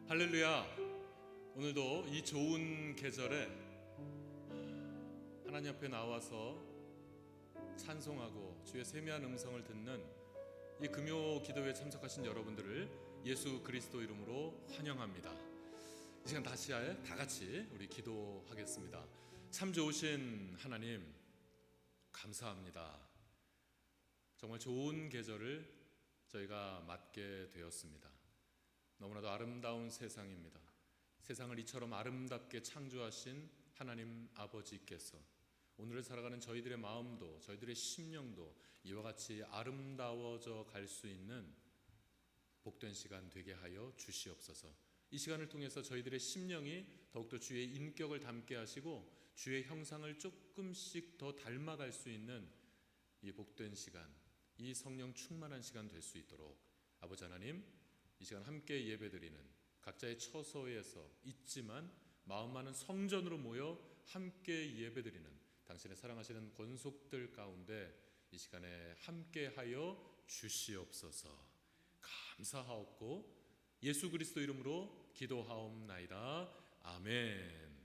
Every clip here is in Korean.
할렐루야. 오늘도 이 좋은 계절에 하나님 앞에 나와서 찬송하고 주의 세미한 음성을 듣는 이 금요 기도회에 참석하신 여러분들을 예수 그리스도 이름으로 환영합니다. 이 시간 다 같이 우리 기도하겠습니다. 참 좋으신 하나님, 감사합니다. 정말 좋은 계절을 저희가 맞게 되었습니다. 너무나도 아름다운 세상입니다. 세상을 이처럼 아름답게 창조하신 하나님 아버지께서 오늘을 살아가는 저희들의 마음도 저희들의 심령도 이와 같이 아름다워져 갈 수 있는 복된 시간 되게 하여 주시옵소서. 이 시간을 통해서 저희들의 심령이 더욱더 주의 인격을 닮게 하시고 주의 형상을 조금씩 더 닮아갈 수 있는 이 복된 시간, 이 성령 충만한 시간 될 수 있도록 아버지 하나님, 이 시간 함께 예배드리는 각자의 처소에서 있지만 마음만은 성전으로 모여 함께 예배드리는 당신의 사랑하시는 권속들 가운데 이 시간에 함께하여 주시옵소서. 감사하옵고 예수 그리스도 이름으로 기도하옵나이다. 아멘.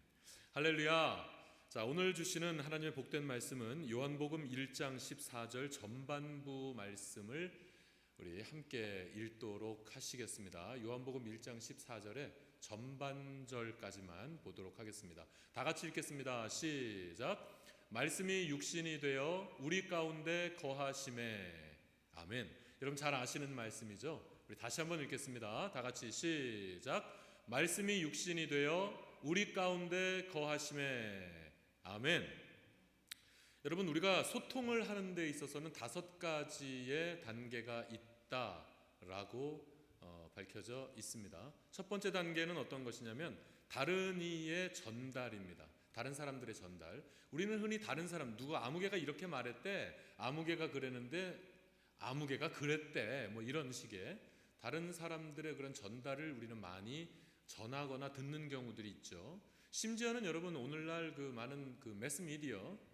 할렐루야. 자, 오늘 주시는 하나님의 복된 말씀은 요한복음 1장 14절 전반부 말씀을 우리 함께 읽도록 하시겠습니다. 요한복음 1장 14절에 전반절까지만 보도록 하겠습니다. 다 같이 읽겠습니다. 시작. 말씀이 육신이 되어 우리 가운데 거하심에. 아멘. 여러분 잘 아시는 말씀이죠? 우리 다시 한번 읽겠습니다. 다 같이 시작. 말씀이 육신이 되어 우리 가운데 거하심에. 아멘. 여러분, 우리가 소통을 하는 데 있어서는 5가지의 단계가 있다라고 밝혀져 있습니다. 첫 번째 단계는 어떤 것이냐면 다른 이의 전달입니다. 다른 사람들의 전달. 우리는 흔히 다른 사람, 누가 아무개가 이렇게 말했대, 아무개가 그랬는데 아무개가 그랬대, 뭐 이런 식의 다른 사람들의 그런 전달을 우리는 많이 전하거나 듣는 경우들이 있죠. 심지어는 여러분, 오늘날 그 많은 그 매스미디어,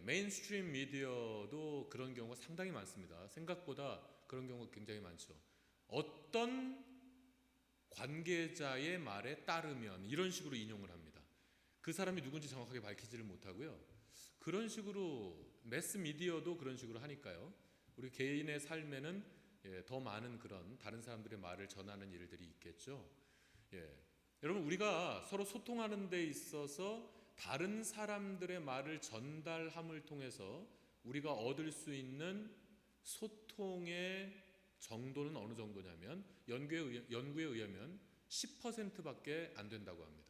메인스트림 미디어도 그런 경우가 상당히 많습니다. 생각보다 그런 경우가 굉장히 많죠. 어떤 관계자의 말에 따르면 이런 식으로 인용을 합니다. 그 사람이 누군지 정확하게 밝히지를 못하고요. 그런 식으로 매스미디어도 그런 식으로 하니까요. 우리 개인의 삶에는 더 많은 그런 다른 사람들의 말을 전하는 일들이 있겠죠. 여러분, 우리가 서로 소통하는 데 있어서 다른 사람들의 말을 전달함을 통해서 우리가 얻을 수 있는 소통의 정도는 어느 정도냐면 연구에 의하면 10%밖에 안 된다고 합니다.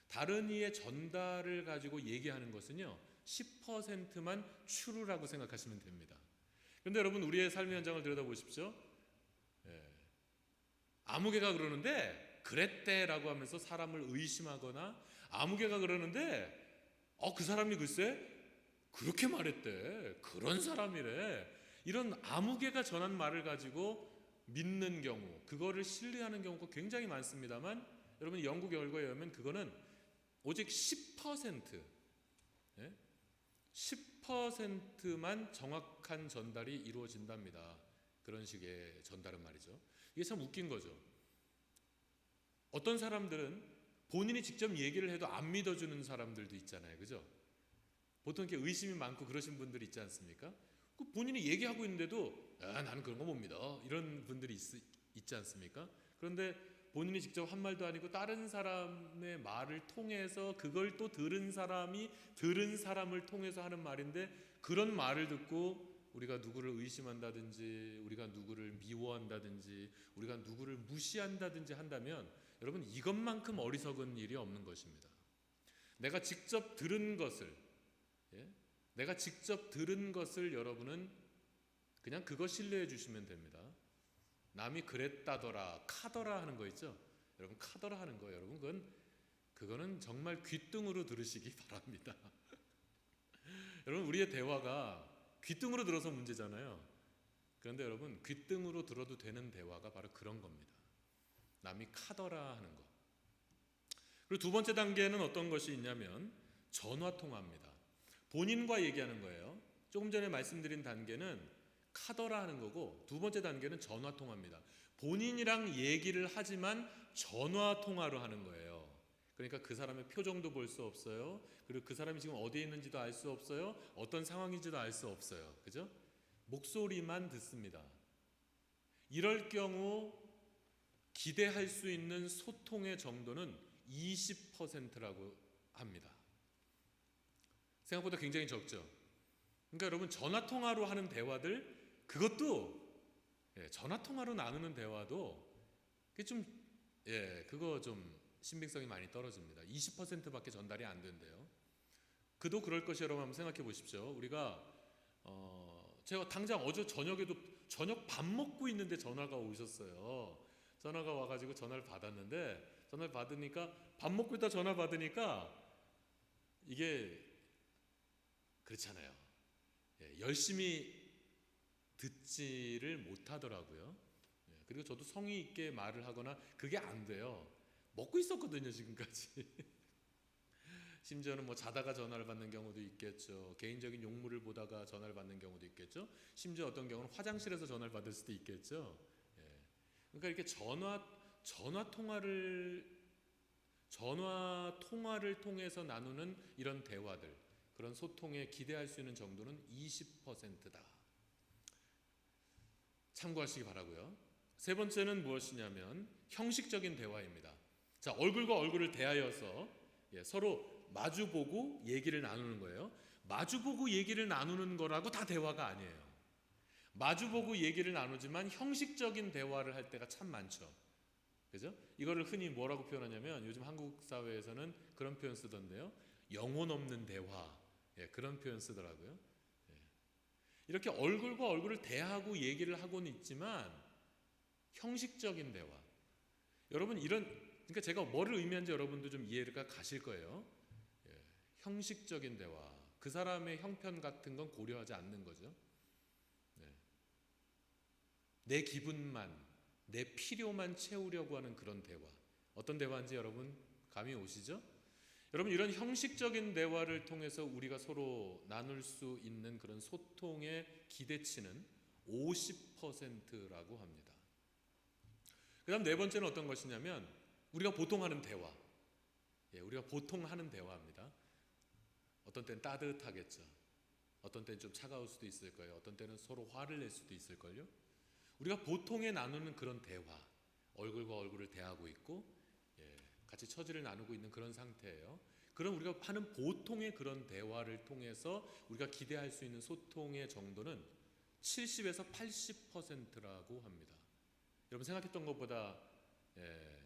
다른 이의 전달을 가지고 얘기하는 것은요 10%만 추루라고 생각하시면 됩니다. 그런데 여러분, 우리의 삶의 현장을 들여다보십시오. 아무개가 그러는데 그랬대라고 하면서 사람을 의심하거나 아무개가 그러는데 그 사람이 글쎄 그렇게 말했대, 그런 사람이래, 이런 아무개가 전한 말을 가지고 믿는 경우, 그거를 신뢰하는 경우가 굉장히 많습니다만 여러분, 연구 결과에 의하면 그거는 오직 10%만 정확한 전달이 이루어진답니다. 그런 식의 전달은 말이죠. 이게 참 웃긴 거죠. 어떤 사람들은 본인이 직접 얘기를 해도 안 믿어주는 사람들도 있잖아요. 그죠? 보통 이렇게 의심이 많고 그러신 분들이 있지 않습니까? 본인이 얘기하고 있는데도 나는 그런 거 못 믿어, 이런 분들이 있지 않습니까? 그런데 본인이 직접 한 말도 아니고 다른 사람의 말을 통해서 그걸 또 들은 사람이 들은 사람을 통해서 하는 말인데 그런 말을 듣고 우리가 누구를 의심한다든지 우리가 누구를 미워한다든지 우리가 누구를 무시한다든지 한다면 여러분, 이것만큼 어리석은 일이 없는 것입니다. 내가 직접 들은 것을 여러분은 그냥 그거 신뢰해 주시면 됩니다. 남이 그랬다더라, 카더라 하는 거 있죠? 여러분, 카더라 하는 거, 여러분 그거는 정말 귓등으로 들으시기 바랍니다. 여러분, 우리의 대화가 귓등으로 들어서 문제잖아요. 그런데 여러분, 귓등으로 들어도 되는 대화가 바로 그런 겁니다. 남이 카더라 하는 거. 그리고 두 번째 단계는 어떤 것이 있냐면 전화통화입니다. 본인과 얘기하는 거예요. 조금 전에 말씀드린 단계는 카더라 하는 거고, 두 번째 단계는 전화 통화입니다. 본인이랑 얘기를 하지만 전화 통화로 하는 거예요. 그러니까 그 사람의 표정도 볼 수 없어요. 그리고 그 사람이 지금 어디에 있는지도 알 수 없어요. 어떤 상황인지도 알 수 없어요. 그죠? 목소리만 듣습니다. 이럴 경우 기대할 수 있는 소통의 정도는 20%라고 합니다. 생각보다 굉장히 적죠. 그러니까 여러분, 전화 통화로 하는 대화들, 그것도 전화 통화로 나누는 대화도 그게 좀 그거 좀 신빙성이 많이 떨어집니다. 20%밖에 전달이 안 된대요. 그도 그럴 것이 여러분 한번 생각해 보십시오. 우리가 제가 당장 어제 저녁에도 저녁 밥 먹고 있는데 전화가 오셨어요. 전화가 와가지고 전화를 받았는데, 전화를 받으니까 밥 먹고 있다 전화 받으니까 이게 그렇잖아요. 열심히 듣지를 못하더라고요. 그리고 저도 성의 있게 말을 하거나 그게 안 돼요. 먹고 있었거든요, 지금까지. 심지어는 뭐 자다가 전화를 받는 경우도 있겠죠. 개인적인 용무를 보다가 전화를 받는 경우도 있겠죠. 심지어 어떤 경우는 화장실에서 전화를 받을 수도 있겠죠. 그러니까 이렇게 전화 통화를 통해서 나누는 이런 대화들, 그런 소통에 기대할 수 있는 정도는 20%다. 참고하시기 바라고요. 세 번째는 무엇이냐면 형식적인 대화입니다. 자, 얼굴과 얼굴을 대하여서 서로 마주보고 얘기를 나누는 거예요. 마주보고 얘기를 나누는 거라고 다 대화가 아니에요. 마주보고 얘기를 나누지만 형식적인 대화를 할 때가 참 많죠. 그죠? 이거를 흔히 뭐라고 표현하냐면, 요즘 한국 사회에서는 그런 표현 쓰던데요. 영혼 없는 대화. 그런 표현 쓰더라고요. 이렇게 얼굴과 얼굴을 대하고 얘기를 하고는 있지만 형식적인 대화. 여러분, 그러니까 제가 뭐를 의미하는지 여러분도 좀 이해가 가실 거예요. 형식적인 대화. 그 사람의 형편 같은 건 고려하지 않는 거죠. 내 기분만, 내 필요만 채우려고 하는 그런 대화. 어떤 대화인지 여러분 감이 오시죠? 여러분, 이런 형식적인 대화를 통해서 우리가 서로 나눌 수 있는 그런 소통의 기대치는 50%라고 합니다. 그 다음 네 번째는 어떤 것이냐면, 우리가 보통 하는 대화. 우리가 보통 하는 대화입니다. 어떤 때는 따뜻하겠죠. 어떤 때는 좀 차가울 수도 있을 거예요. 어떤 때는 서로 화를 낼 수도 있을 걸요. 우리가 보통에 나누는 그런 대화, 얼굴과 얼굴을 대하고 있고 같이 처지를 나누고 있는 그런 상태예요. 그럼 우리가 하는 보통의 그런 대화를 통해서 우리가 기대할 수 있는 소통의 정도는 70에서 80%라고 합니다. 여러분, 생각했던 것보다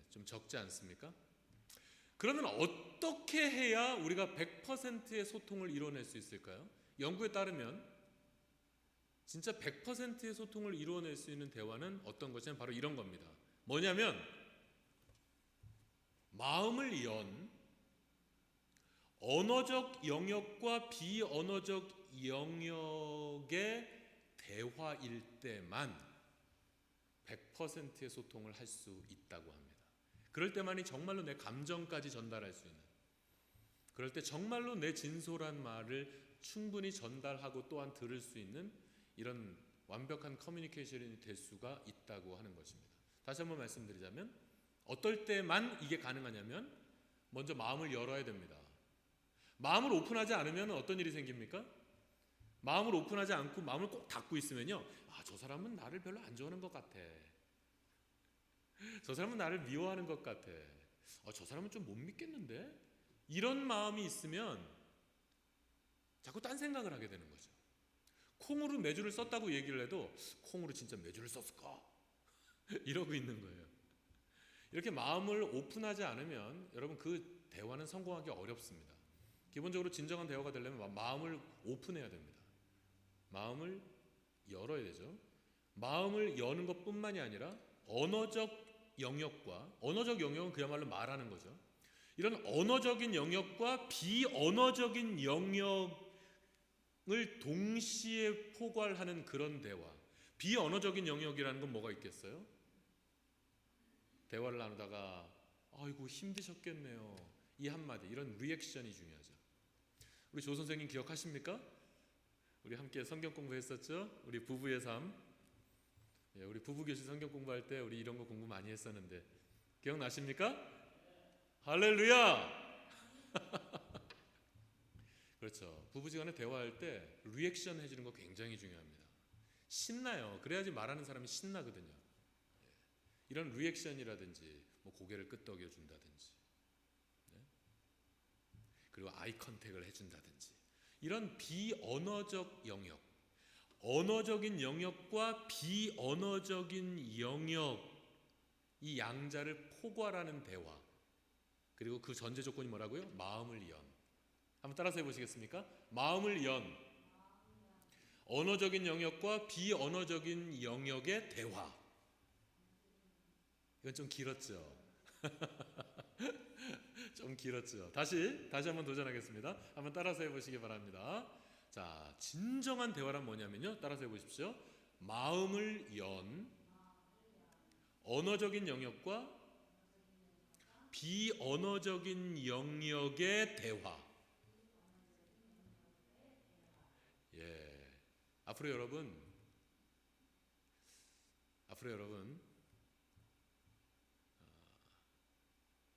좀 적지 않습니까? 그러면 어떻게 해야 우리가 100%의 소통을 이뤄낼 수 있을까요? 연구에 따르면 진짜 100%의 소통을 이루어낼 수 있는 대화는 어떤 것이냐면 바로 이런 겁니다. 뭐냐면, 마음을 연 언어적 영역과 비언어적 영역의 대화일 때만 100%의 소통을 할 수 있다고 합니다. 그럴 때만이 정말로 내 감정까지 전달할 수 있는, 그럴 때 정말로 내 진솔한 말을 충분히 전달하고 또한 들을 수 있는 이런 완벽한 커뮤니케이션이 될 수가 있다고 하는 것입니다. 다시 한번 말씀드리자면, 어떨 때만 이게 가능하냐면 먼저 마음을 열어야 됩니다. 마음을 오픈하지 않으면 어떤 일이 생깁니까? 마음을 오픈하지 않고 마음을 꼭 닫고 있으면요, 저 사람은 나를 별로 안 좋아하는 것 같아. 저 사람은 나를 미워하는 것 같아. 저 사람은 좀 못 믿겠는데? 이런 마음이 있으면 자꾸 딴 생각을 하게 되는 거죠. 콩으로 매주를 썼다고 얘기를 해도 콩으로 진짜 매주를 썼을까? 이러고 있는 거예요. 이렇게 마음을 오픈하지 않으면 여러분, 그 대화는 성공하기 어렵습니다. 기본적으로 진정한 대화가 되려면 마음을 오픈해야 됩니다. 마음을 열어야 되죠. 마음을 여는 것뿐만이 아니라 언어적 영역은 그야말로 말하는 거죠. 이런 언어적인 영역과 비언어적인 영역을 동시에 포괄하는 그런 대화. 비언어적인 영역이라는 건 뭐가 있겠어요? 대화를 나누다가 아이고 힘드셨겠네요, 이 한마디, 이런 리액션이 중요하죠. 우리 조 선생님 기억하십니까? 우리 함께 성경 공부했었죠? 우리 부부의 삶. 예, 우리 부부 교실 성경 공부할 때 우리 이런 거 공부 많이 했었는데 기억나십니까? 할렐루야! 그렇죠. 부부지간에 대화할 때 리액션 해주는 거 굉장히 중요합니다. 신나요. 그래야지 말하는 사람이 신나거든요. 예. 이런 리액션이라든지 뭐 고개를 끄덕여 준다든지, 네? 그리고 아이 컨택을 해준다든지, 이런 비언어적 영역, 언어적인 영역과 비언어적인 영역, 이 양자를 포괄하는 대화, 그리고 그 전제 조건이 뭐라고요? 마음을 연. 한번 따라서 해보시겠습니까? 마음을 연. 언어적인 영역과 비언어적인 영역의 대화. 이건 좀 길었죠? 좀 길었죠? 다시 한번 도전하겠습니다. 한번 따라서 해보시기 바랍니다. 자, 진정한 대화란 뭐냐면요, 따라서 해보십시오. 마음을 연 언어적인 영역과 비언어적인 영역의 대화. 예, 앞으로 여러분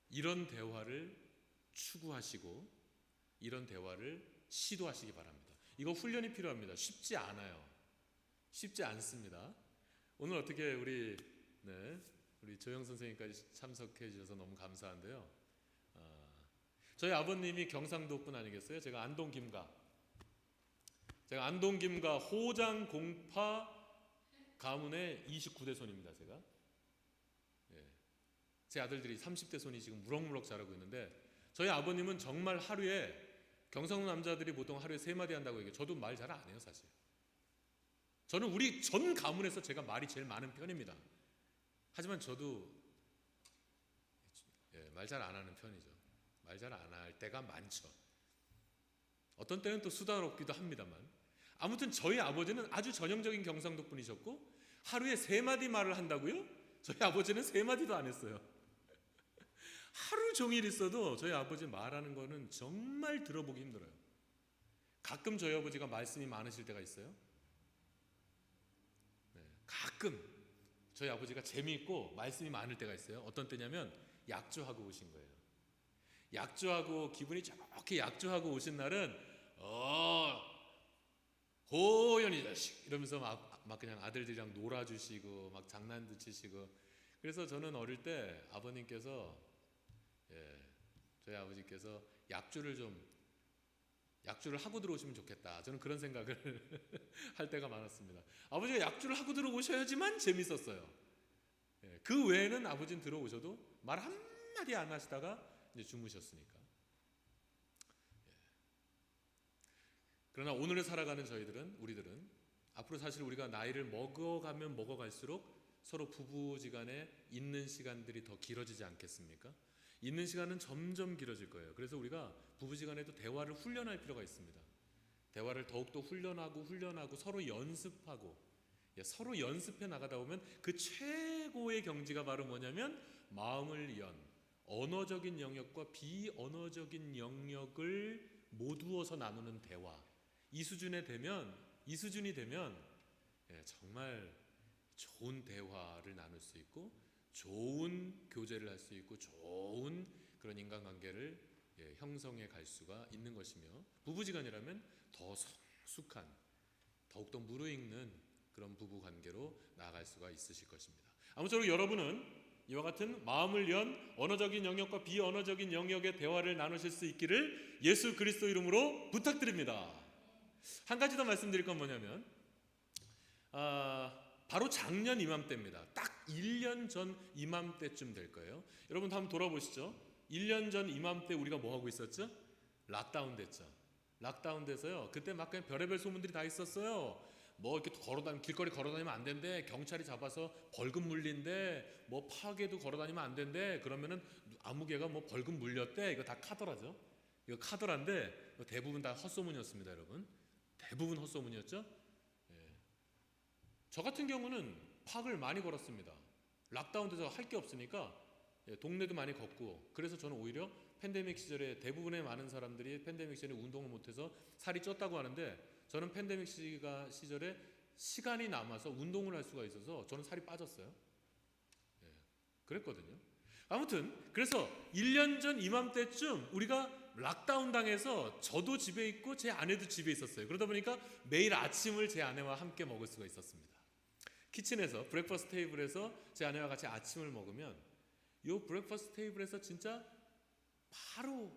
이런 대화를 추구하시고 이런 대화를 시도하시기 바랍니다. 이거 훈련이 필요합니다. 쉽지 않아요. 쉽지 않습니다. 오늘 어떻게 우리 조영 선생님까지 참석해 주셔서 너무 감사한데요. 저희 아버님이 경상도 분 아니겠어요? 제가 안동 김가 호장 공파 가문의 29대 손입니다. 제가. 예. 제 아들들이 30대 손이 지금 무럭무럭 자라고 있는데, 저희 아버님은 정말 하루에, 경상도 남자들이 보통 하루에 3마디 한다고 얘기해요. 저도 말 잘 안 해요, 사실. 저는 우리 전 가문에서 제가 말이 제일 많은 편입니다. 하지만 저도 말 잘 안 하는 편이죠. 말 잘 안 할 때가 많죠. 어떤 때는 또 수다롭기도 합니다만, 아무튼 저희 아버지는 아주 전형적인 경상도 분이셨고, 하루에 3마디 말을 한다고요? 저희 아버지는 3마디도 안 했어요. 하루 종일 있어도 저희 아버지 말하는 거는 정말 들어보기 힘들어요. 가끔 저희 아버지가 말씀이 많으실 때가 있어요. 가끔 저희 아버지가 재미있고 말씀이 많을 때가 있어요. 어떤 때냐면 약주하고 오신 거예요. 약주하고 기분이 좋게 약주하고 오신 날은 호연이 자식 이러면서 막 그냥 아들들이랑 놀아주시고 막 장난도 치시고. 그래서 저는 어릴 때 아버님께서 저희 아버지께서 약주를 하고 들어오시면 좋겠다, 저는 그런 생각을 할 때가 많았습니다. 아버지가 약주를 하고 들어오셔야지만 재밌었어요. 그 외에는 아버지는 들어오셔도 말 한마디 안 하시다가 이제 주무셨으니까. 그러나 오늘을 살아가는 우리들은 앞으로 사실 우리가 나이를 먹어가면 먹어갈수록 서로 부부지간에 있는 시간들이 더 길어지지 않겠습니까? 있는 시간은 점점 길어질 거예요. 그래서 우리가 부부지간에도 대화를 훈련할 필요가 있습니다. 대화를 더욱더 훈련하고 서로 연습하고, 서로 연습해 나가다 보면 그 최고의 경지가 바로 뭐냐면 마음을 연 언어적인 영역과 비언어적인 영역을 모두어서 나누는 대화. 이 수준이 되면 정말 좋은 대화를 나눌 수 있고 좋은 교제를 할 수 있고 좋은 그런 인간관계를 형성해 갈 수가 있는 것이며, 부부지간이라면 더 성숙한, 더욱더 무르익는 그런 부부관계로 나아갈 수가 있으실 것입니다. 아무쪼록 여러분은 이와 같은 마음을 연 언어적인 영역과 비언어적인 영역의 대화를 나누실 수 있기를 예수 그리스도 이름으로 부탁드립니다. 한 가지 더 말씀드릴 건 뭐냐면, 바로 작년 이맘때입니다. 딱 1년 전 이맘때쯤 될 거예요. 여러분 한번 돌아보시죠. 1년 전 이맘때 우리가 뭐 하고 있었죠? 락다운 됐죠. 락다운 돼서요, 그때 막 그냥 별의별 소문들이 다 있었어요. 뭐 이렇게 길거리 걸어다니면 안 된대, 경찰이 잡아서 벌금 물린대, 뭐 파괴도 걸어다니면 안 된대, 그러면은 아무개가 뭐 벌금 물렸대. 이거 다 카더라죠. 이거 카더라인데 대부분 다 헛소문이었습니다, 여러분. 대부분 헛소문이었죠. 저 같은 경우는 팍을 많이 걸었습니다. 락다운돼서 할 게 없으니까 동네도 많이 걷고. 그래서 저는 오히려 팬데믹 시절에 대부분의 많은 사람들이 팬데믹 시절에 운동을 못해서 살이 쪘다고 하는데, 저는 팬데믹 시절에 시간이 남아서 운동을 할 수가 있어서 저는 살이 빠졌어요. 예, 그랬거든요. 아무튼 그래서 1년 전 이맘때쯤 우리가 락다운 당해서 저도 집에 있고 제 아내도 집에 있었어요. 그러다 보니까 매일 아침을 제 아내와 함께 먹을 수가 있었습니다. 키친에서 브렉퍼스트 테이블에서 제 아내와 같이 아침을 먹으면 요 브렉퍼스트 테이블에서 진짜 바로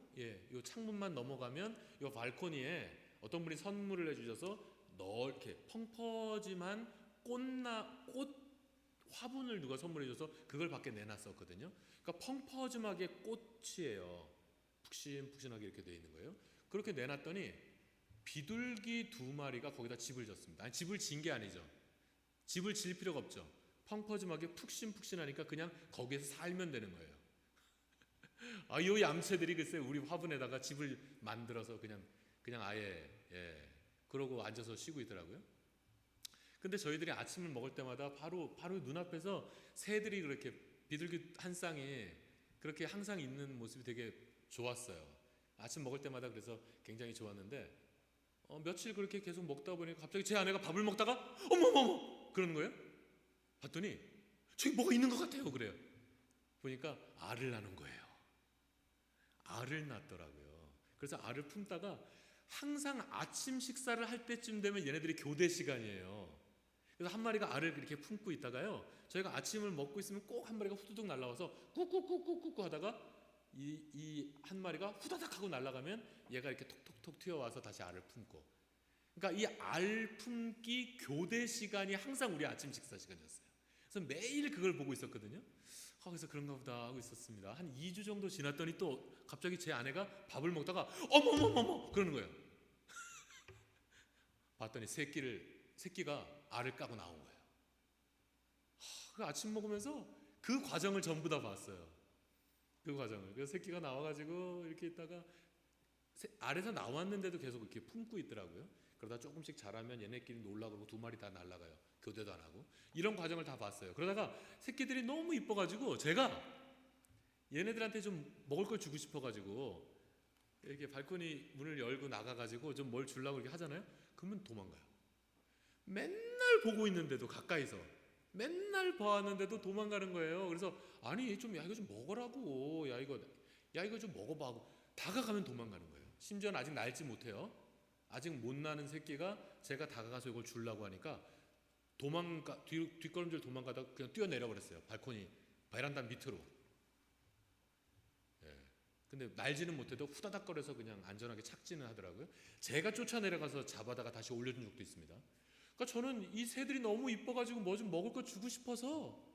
요 창문만 넘어가면 요 발코니에 어떤 분이 선물을 해주셔서 이렇게 펑퍼짐한 꽃 화분을 누가 선물해줘서 그걸 밖에 내놨었거든요. 그러니까 펑퍼짐하게 꽃이에요. 푹신푹신하게 이렇게 돼 있는 거예요. 그렇게 내놨더니 비둘기 2마리가 거기다 집을 졌습니다. 아니, 집을 진 게 아니죠. 집을 질 필요가 없죠. 펑퍼짐하게 푹신푹신하니까 그냥 거기에서 살면 되는 거예요. 이 얌체들이 글쎄 우리 화분에다가 집을 만들어서 그냥 아예 그러고 앉아서 쉬고 있더라고요. 근데 저희들이 아침을 먹을 때마다 바로 눈앞에서 새들이 그렇게 비둘기 한 쌍이 그렇게 항상 있는 모습이 되게 좋았어요. 아침 먹을 때마다 그래서 굉장히 좋았는데 며칠 그렇게 계속 먹다 보니까 갑자기 제 아내가 밥을 먹다가 어머머머 그러는 거예요. 봤더니 저기 뭐가 있는 것 같아요. 그래요. 보니까 알을 낳은 거예요. 알을 낳더라고요. 그래서 알을 품다가 항상 아침 식사를 할 때쯤 되면 얘네들이 교대 시간이에요. 그래서 한 마리가 알을 이렇게 품고 있다가요, 저희가 아침을 먹고 있으면 꼭 한 마리가 후두둑 날라와서 꾹꾹꾹꾹꾹 하다가 이 한 마리가 후다닥 하고 날아가면 얘가 이렇게 톡톡톡 튀어와서 다시 알을 품고, 그러니까 이 알 품기 교대 시간이 항상 우리 아침 식사 시간이었어요. 그래서 매일 그걸 보고 있었거든요. 그래서 그런가 보다 하고 있었습니다. 한 2주 정도 지났더니 또 갑자기 제 아내가 밥을 먹다가 어머머머머 그러는 거예요. 봤더니 새끼가 알을 까고 나온 거예요. 그 아침 먹으면서 그 과정을 전부 다 봤어요. 그 과정을. 그래서 새끼가 나와가지고 이렇게 있다가 알에서 나왔는데도 계속 이렇게 품고 있더라고요. 그러다 조금씩 자라면 얘네끼리 놀라 그러고 2마리 다 날아가요. 교대도 안 하고. 이런 과정을 다 봤어요. 그러다가 새끼들이 너무 이뻐가지고 제가 얘네들한테 좀 먹을 걸 주고 싶어가지고 이렇게 발코니 문을 열고 나가가지고 좀 뭘 주려고 이렇게 하잖아요. 그러면 도망가요. 맨날 보고 있는데도 가까이서 맨날 봐왔는데도 도망가는 거예요. 그래서 아니 이거 좀 먹으라고, 이거 좀 먹어봐 하고 다가가면 도망가는 거예요. 심지어는 아직 날지 못해요. 아직 못 나는 새끼가 제가 다가가서 이걸 주려고 하니까 뒷걸음질 도망가다가 그냥 뛰어내려 버렸어요. 발코니 베란다 밑으로. 근데 날지는 못해도 후다닥거려서 그냥 안전하게 착지는 하더라고요. 제가 쫓아내려가서 잡아다가 다시 올려준 적도 있습니다. 그러니까 저는 이 새들이 너무 이뻐가지고 뭐 좀 먹을 거 주고 싶어서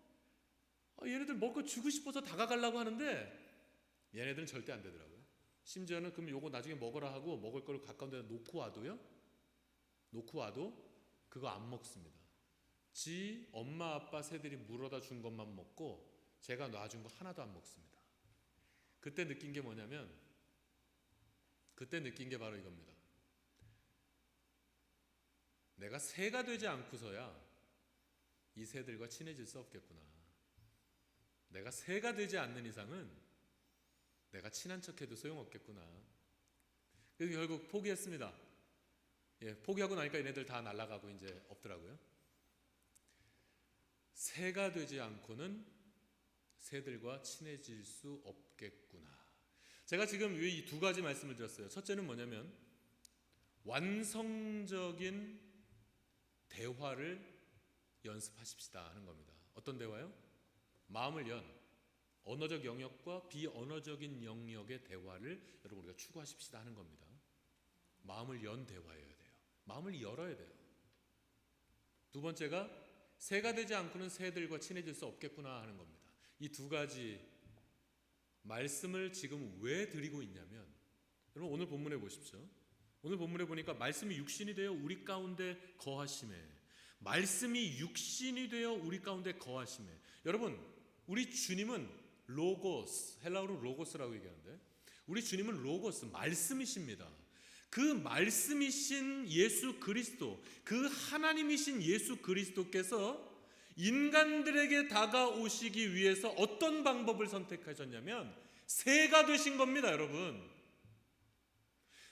얘네들 먹을 거 주고 싶어서 다가가려고 하는데 얘네들은 절대 안 되더라고요. 심지어는 그럼 요거 나중에 먹어라 하고 먹을 걸 가까운 데다 놓고 와도 그거 안 먹습니다. 지 엄마 아빠 새들이 물어다 준 것만 먹고 제가 놔준 거 하나도 안 먹습니다. 그때 느낀 게 뭐냐면, 그때 느낀 게 바로 이겁니다. 내가 새가 되지 않고서야 이 새들과 친해질 수 없겠구나. 내가 새가 되지 않는 이상은 내가 친한 척해도 소용없겠구나. 그래서 결국 포기했습니다. 포기하고 나니까 얘네들 다 날아가고 이제 없더라고요. 새가 되지 않고는 새들과 친해질 수 없겠구나. 제가 지금 이 2가지 말씀을 드렸어요. 첫째는 뭐냐면 완성적인 대화를 연습하십시다 하는 겁니다. 어떤 대화요? 마음을 연 언어적 영역과 비언어적인 영역의 대화를 여러분 우리가 추구하십시다 하는 겁니다. 마음을 연 대화여야 돼요. 마음을 열어야 돼요. 두 번째가 새가 되지 않고는 새들과 친해질 수 없겠구나 하는 겁니다. 이 2가지 말씀을 지금 왜 드리고 있냐면, 여러분 오늘 본문에 보십시오. 오늘 본문에 보니까 말씀이 육신이 되어 우리 가운데 거하심에, 말씀이 육신이 되어 우리 가운데 거하심에. 여러분 우리 주님은 로고스, 헬라어로 로고스라고 얘기하는데 우리 주님은 로고스, 말씀이십니다. 그 말씀이신 예수 그리스도, 그 하나님이신 예수 그리스도께서 인간들에게 다가오시기 위해서 어떤 방법을 선택하셨냐면 새가 되신 겁니다. 여러분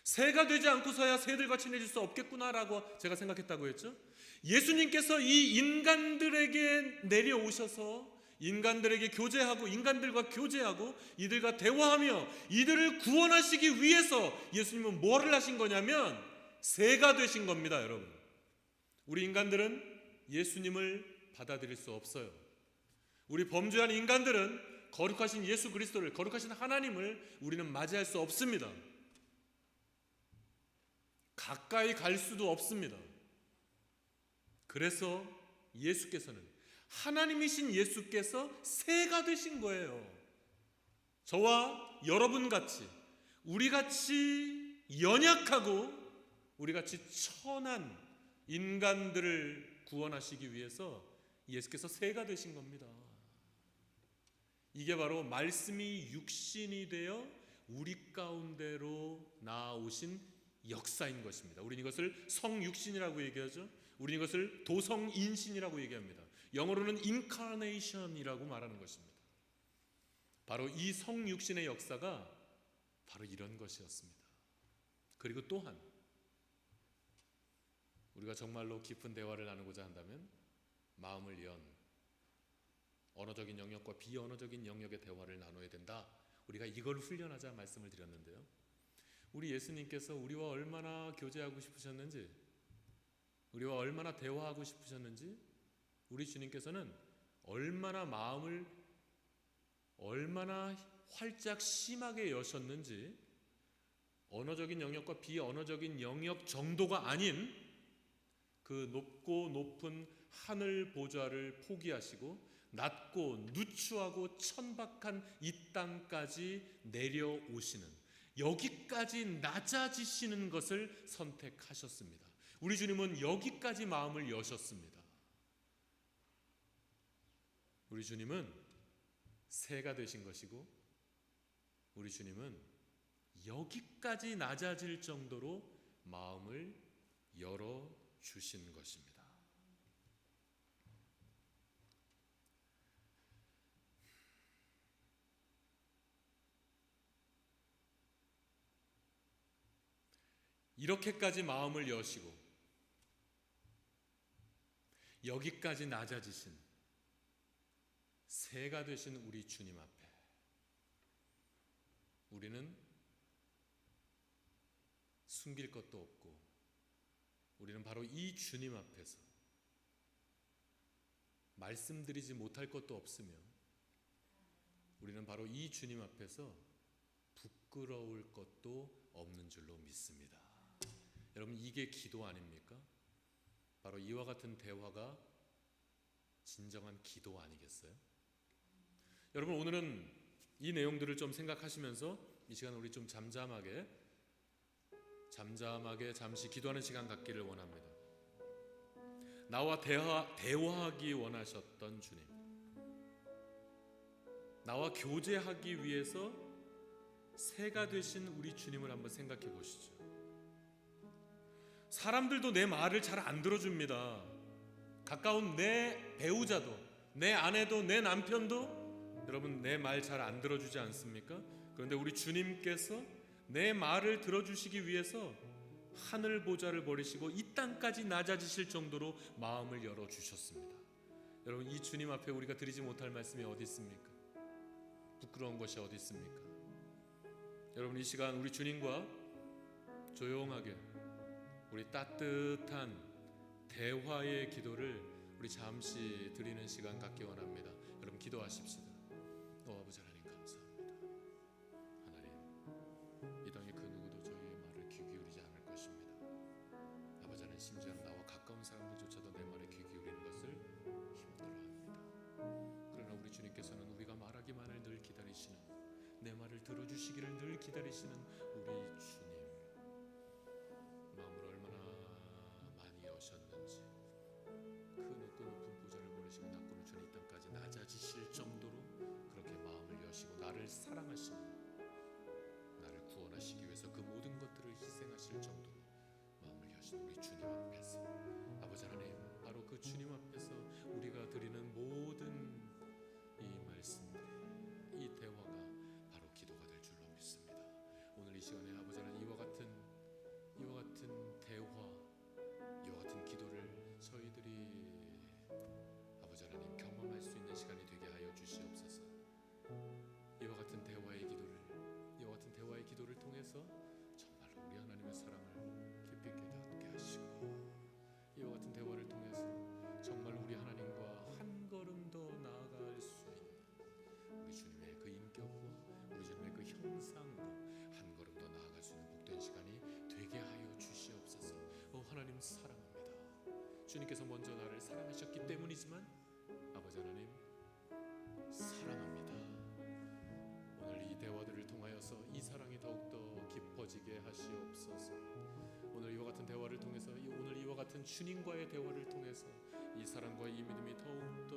새가 되지 않고서야 새들과 친해질 수 없겠구나라고 제가 생각했다고 했죠. 예수님께서 이 인간들에게 내려오셔서 인간들에게 교제하고 인간들과 교제하고 이들과 대화하며 이들을 구원하시기 위해서 예수님은 뭐를 하신 거냐면 새가 되신 겁니다, 여러분. 우리 인간들은 예수님을 받아들일 수 없어요. 우리 범죄한 인간들은 거룩하신 예수 그리스도를, 거룩하신 하나님을 우리는 맞이할 수 없습니다. 가까이 갈 수도 없습니다. 그래서 예수께서는, 하나님이신 예수께서 새가 되신 거예요. 저와 여러분같이, 우리같이 연약하고 우리같이 천한 인간들을 구원하시기 위해서 예수께서 새가 되신 겁니다. 이게 바로 말씀이 육신이 되어 우리 가운데로 나아오신 역사인 것입니다. 우리는 이것을 성육신이라고 얘기하죠. 우리는 이것을 도성인신이라고 얘기합니다. 영어로는 incarnation이라고 말하는 것입니다. 바로 이 성육신의 역사가 바로 이런 것이었습니다. 그리고 또한 우리가 정말로 깊은 대화를 나누고자 한다면 마음을 연 언어적인 영역과 비언어적인 영역의 대화를 나눠야 된다. 우리가 이걸 훈련하자 말씀을 드렸는데요. 우리 예수님께서 우리와 얼마나 교제하고 싶으셨는지, 우리와 얼마나 대화하고 싶으셨는지, 우리 주님께서는 얼마나 마음을 얼마나 활짝 심하게 여셨는지, 언어적인 영역과 비언어적인 영역 정도가 아닌 그 높고 높은 하늘 보좌를 포기하시고 낮고 누추하고 천박한 이 땅까지 내려오시는, 여기까지 낮아지시는 것을 선택하셨습니다. 우리 주님은 여기까지 마음을 여셨습니다. 우리 주님은 새가 되신 것이고 우리 주님은 여기까지 낮아질 정도로 마음을 열어주신 것입니다. 이렇게까지 마음을 여시고 여기까지 낮아지신 새가 되신 우리 주님 앞에 우리는 숨길 것도 없고 우리는 바로 이 주님 앞에서 말씀드리지 못할 것도 없으며 우리는 바로 이 주님 앞에서 부끄러울 것도 없는 줄로 믿습니다. 여러분, 이게 기도 아닙니까? 바로 이와 같은 대화가 진정한 기도 아니겠어요? 여러분, 오늘은 이 내용들을 좀 생각하시면서 이 시간 우리 좀 잠잠하게 잠시 기도하는 시간 갖기를 원합니다. 나와 대화하기 원하셨던 주님, 나와 교제하기 위해서 새가 되신 우리 주님을 한번 생각해 보시죠. 사람들도 내 말을 잘 안 들어줍니다. 가까운 내 배우자도, 내 아내도, 내 남편도 여러분 내 말 잘 안 들어주지 않습니까? 그런데 우리 주님께서 내 말을 들어주시기 위해서 하늘 보좌를 버리시고 이 땅까지 낮아지실 정도로 마음을 열어주셨습니다. 여러분, 이 주님 앞에 우리가 드리지 못할 말씀이 어디 있습니까? 부끄러운 것이 어디 있습니까? 여러분, 이 시간 우리 주님과 조용하게 우리 따뜻한 대화의 기도를 우리 잠시 드리는 시간 갖기 원합니다. 여러분, 기도하십시다. 아버지 하나님, 감사합니다. 하나님, 이 땅에 그 누구도 저희의 말을 귀 기울이지 않을 것입니다. 아버지 하나님, 심지어 나와 가까운 사람들조차도 내 말에 귀 기울이는 것을 힘들어합니다. 그러나 우리 주님께서는 우리가 말하기만을 늘 기다리시는, 내 말을 들어주시기를 늘 기다리시는 우리 주님, 마음을 얼마나 많이 여셨는지, 그 높고 높은 보좌를 버리시고 낮고 누추한 이 땅까지 낮아지실 정도로 그렇게 마음을 여시고 나를 사랑하시는, 나를 구원하시기 위해서 그 모든 것들을 희생하실 정도로 마음을 여신 우리 주님 앞에서, 아버지 하나님, 바로 그 주님 앞에서 우리가 드리는 모든 이 말씀들, 이 대화가 바로 기도가 될 줄로 믿습니다. 오늘 이 시간에 아버지 하나님, 이와 같은 통해서 정말로 우리 하나님의 사랑을 깊이 있게 닿게 하시고, 이와 같은 대화를 통해서 정말 우리 하나님과 한 걸음 더 나아갈 수 있는 우리 주님의 그 인격과 우리 주님의 그 형상으로 한 걸음 더 나아갈 수 있는 복된 시간이 되게 하여 주시옵소서. 하나님 사랑합니다. 주님께서 먼저 나를 사랑하셨기 때문이지만 아버지 하나님 사랑합니다. 오늘 이 대화들을 통하여서 이 사랑이 더욱더 깊어지게 하시옵소서. 오늘 이와 같은 대화를 통해서, 오늘 이와 같은 주님과의 대화를 통해서 이 사랑과 이 믿음이 더욱더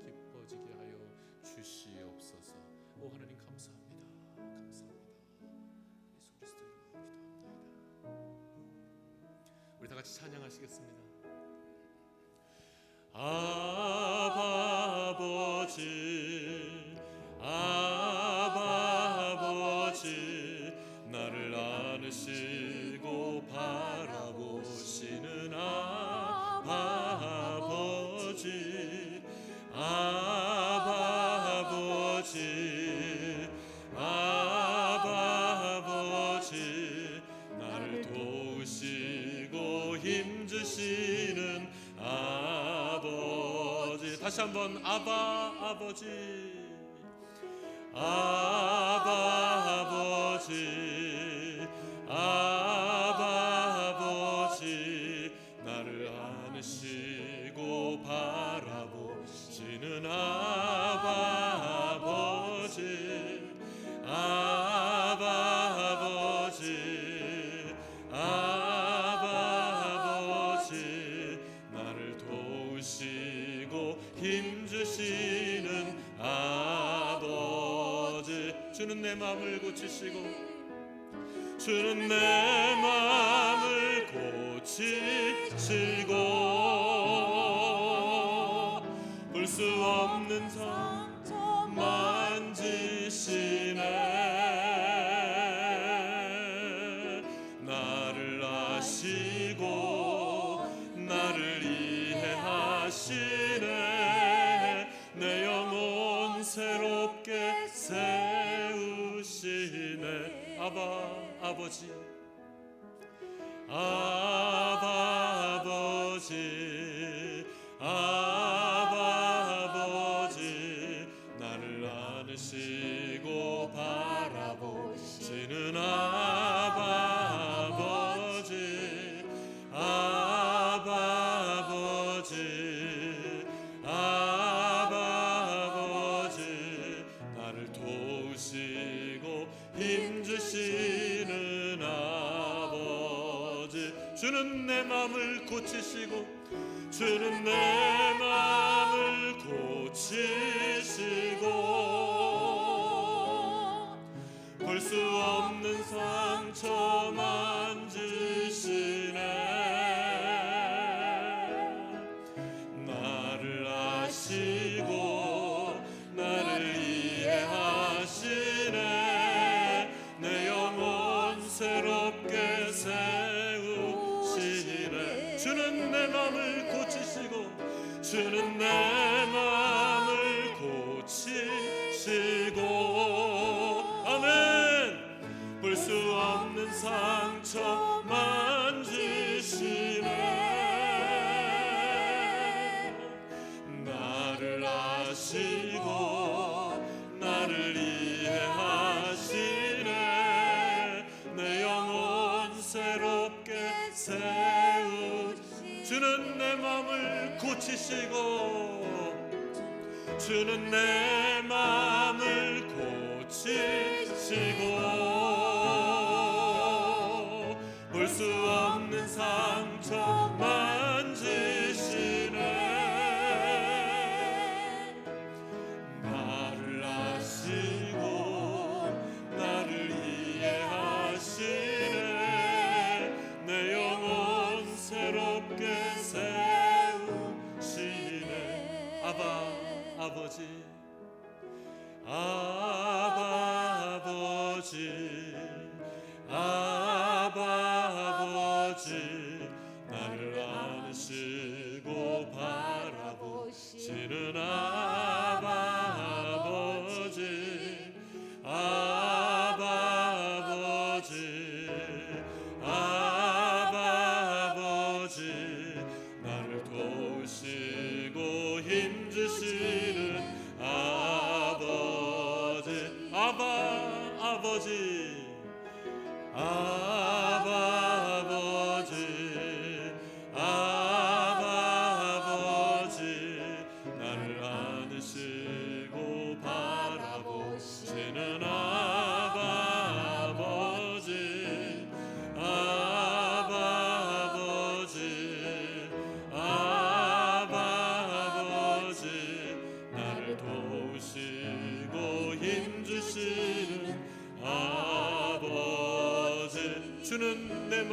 깊어지게 하여 주시옵소서. 하나님 감사합니다. 감사합니다. 예수 그리스도 이름으로 기도합니다. 우리 다 같이 찬양하시겠습니다. 아바 아버지, 아바 아버지, 나를 안으시고 바라보시는 아바 아버지, 아바 아버지, 아바 아버지, 나를 도우시고 힘주시는 아버지. 다시 한번 아바 아버지, 아바 아버지, 아바 아버지, 나를 안으시고 바라보시는 아바 아버지, 아바 아버지, 아바 아버지, 나를 도우시고 힘주시는 아버지. 주는 내 마음을 고치시고, 주는 내 마음을 고치시고, 볼 수 없는 상처 만지시네. 나를 아시고 나를 이해하시네. 내 영혼 새롭게 세우시네. 아바 아버지, 아바 아버지, 아바 아버지, 나를 안으시고 바라보시는 아바 아버지, 아바 아버지, 아바 아버지, 나를 도우시고 힘주시는 아버지. 주는 내 마음을 고치시고, 주는 내 마음을 고치시고, 볼 수 없는 상처 만지시네. 나를 아시고 나를 이해하시네. 내 영혼 새롭게 세우시네. 주는 내 마음을 고치시고, 주는 내 마음을 고치시고, 아멘. 볼 수 없는 상처 만지시네. 나를 아시고 나를 이해하시네. 내 영혼 새롭게 세우시네. 주는 내 마음을 고치시고, 주는 내 마음을 고치시고, 볼 수 없는 상처 만지시네. 나를 아시고 나를 이해하시네. 내 영혼 새롭게 세우시네. 아바 아버지, 아바 아버지, 아바 아버지, 아바 아버지, 나를 안으시고 바라보시는 아바 아버지, 아바 아버지, 아바 아버지, 나를 도우시고 힘주시는 아버지. 주는 내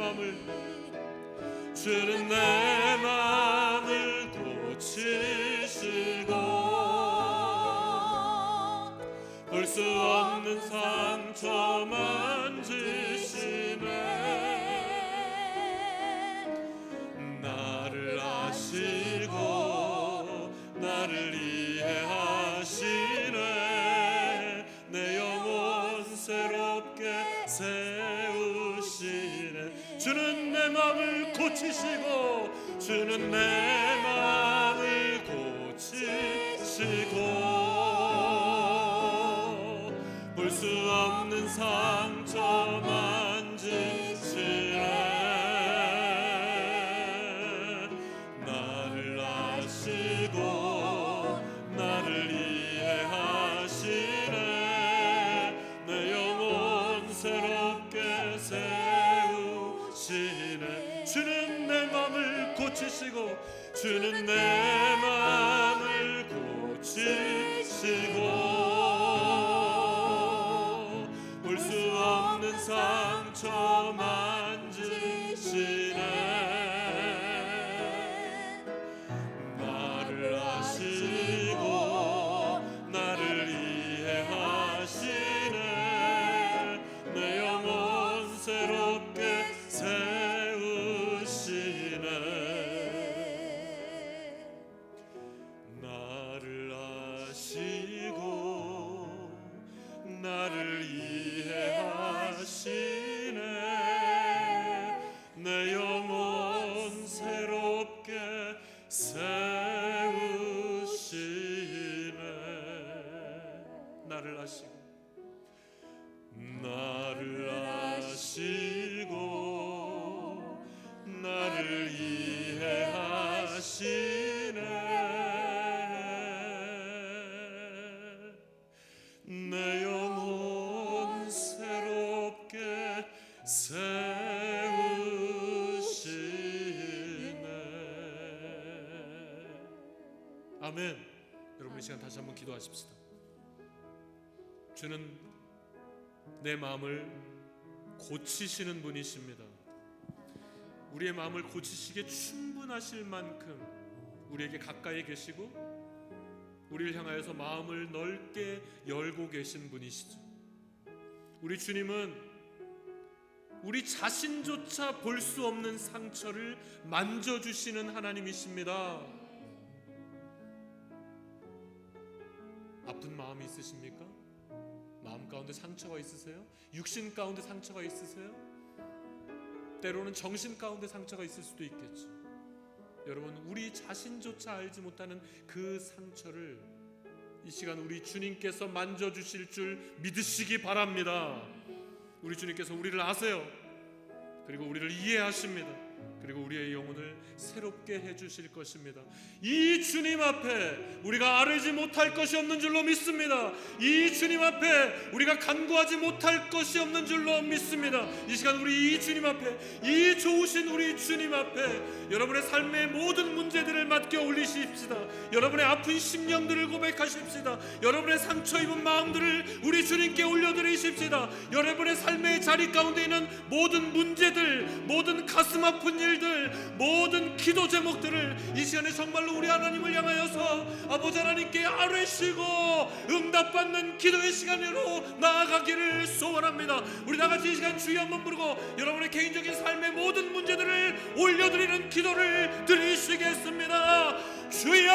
맘을 고치시고 볼 수 없는 상처 만지시네. 나를 아시고 나를 이해하시네. 내 영혼 새롭게 세우시네. 주는 내 맘을 고치시고, 주는 내 맘을 고치시고 볼 수 없는 상처 만지시네. 나를 아시고 나를 이해하시네. 내 영혼 새롭게 세우시네. 주는 내 맘을 고치시고, 주는 내 맘을 고치시고 볼 수 없는 상처 만지시네. 나를 아시고 나를 이해하시네. 내 영혼 새롭게 세우시네. 나를 아시고 나를 이해하시네. 내 영혼 새롭게 세우시네. 나를 아시고 나를 아시고 나를 이해하시네. 내 영혼 새롭게 세우시네. 아멘. 여러분 이 시간 다시 한번 기도하십시다. 주는 내 마음을 고치시는 분이십니다. 우리의 마음을 고치시기에 충분하실 만큼 우리에게 가까이 계시고 우리를 향하여서 마음을 넓게 열고 계신 분이시죠. 우리 주님은 우리 자신조차 볼 수 없는 상처를 만져주시는 하나님이십니다. 아픈 마음이 있으십니까? 마음 가운데 상처가 있으세요? 육신 가운데 상처가 있으세요? 때로는 정신 가운데 상처가 있을 수도 있겠죠. 여러분, 우리 자신조차 알지 못하는 그 상처를 이 시간 우리 주님께서 만져주실 줄 믿으시기 바랍니다. 우리 주님께서 우리를 아세요. 그리고 우리를 이해하십니다. 그리고 우리의 영혼을 새롭게 해주실 것입니다. 이 주님 앞에 우리가 아뢰지 못할 것이 없는 줄로 믿습니다. 이 주님 앞에 우리가 간구하지 못할 것이 없는 줄로 믿습니다. 이 시간 우리 이 주님 앞에, 이 좋으신 우리 주님 앞에 여러분의 삶의 모든 문제들을 맡겨 올리십시다. 여러분의 아픈 심령들을 고백하십시다. 여러분의 상처 입은 마음들을 우리 주님께 올려드리십시다. 여러분의 삶의 자리 가운데 있는 모든 문제들, 모든 가슴 아픈 일들, 모든 기도 제목들을 이 시간에 정말로 우리 하나님을 향하여서 아버지 하나님께 아뢰시고 응답받는 기도의 시간으로 나아가기를 소원합니다. 우리 다같이 이 시간 주여 한번 부르고 여러분의 개인적인 삶의 모든 문제들을 올려드리는 기도를 드리시겠습니다. 주여!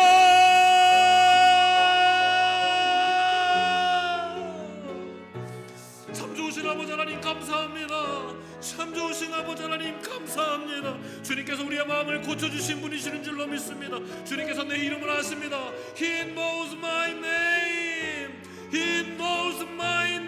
참 좋으신 아버지 하나님 감사합니다. 참 좋으신 아버지 하나님 감사합니다. 주님께서 우리의 마음을 고쳐주신 분이시는 줄로 믿습니다. 주님께서 내 이름을 아십니다. He knows my name. He knows my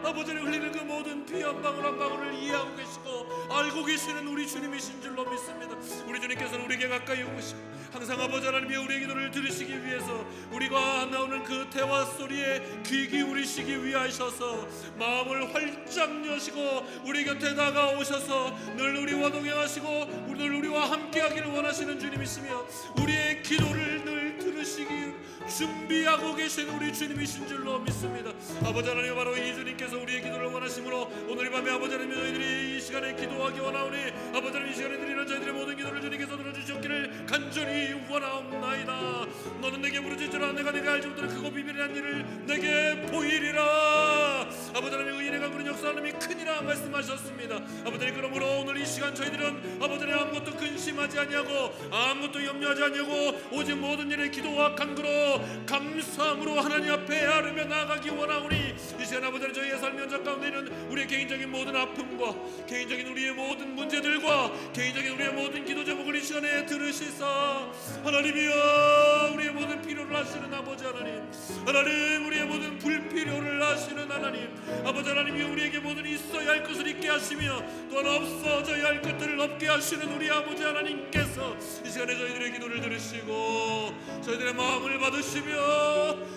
아버지를 흘리는 그 모든 피 한 방울 한 방울을 이해하고 계시고 알고 계시는 우리 주님이신 줄로 믿습니다. 우리 주님께서는 우리에게 가까이 오시고 항상 아버지 하나님이 우리의 기도를 들으시기 위해서 우리가 나오는 그 대화 소리에 귀 기울이시기 위하셔서 마음을 활짝 여시고 우리 곁에 다가오셔서 늘 우리와 동행하시고 늘 우리와 함께하기를 원하시는 주님이시며 우리의 기도를 늘 들으시기 준비하고 계신 우리 주님이신 줄로 믿습니다. 아버지 하나님, 바로 이 주님께서 우리의 기도를 원하심으로 오늘 이 밤에 아버지 하나님, 저희들이 이 시간에 기도하기 원하오니 아버지 하나님, 이 시간에 드리는 저희들의 모든 기도를 주님께서 들어주시옵기를 간절히 원하옵나이다. 너는 내게 부르짖으라. 내가 네가 알지 못하는 크고 비밀한 일을 내게 보이리라. 아버지 하나님, 의인의 강구는 역사하는 크니라 말씀하셨습니다. 아버지 하나님, 그러므로 오늘 이 시간 저희들은 아버지 하나님 아무것도 근심하지 아니하고 아무것도 염려하지 아니하고 오직 모든 일에 기도와 간구로 감사함으로 하나님 앞에 아뢰며 나아가기 원하오니 이 시간 아버지 하나님, 저희의 삶 현장 가운데는 우리의 개인적인 모든 아픔과 개인적인 우리의 모든 문제들과 개인적인 우리의 모든 기도 제목을 이 시간에 들으시사 하나님이여, 우리의 모든 필요를 아시는 아버지 하나님, 하나님 우리의 모든 불필요를 아시는 하나님, 아버지 하나님이 우리에게 모든 있어야 할 것을 있게 하시며 또한 없어져야 할 것들을 없게 하시는 우리 아버지 하나님께서 이 시간에 저희들의 기도를 들으시고 저희들의 마음을 받으시며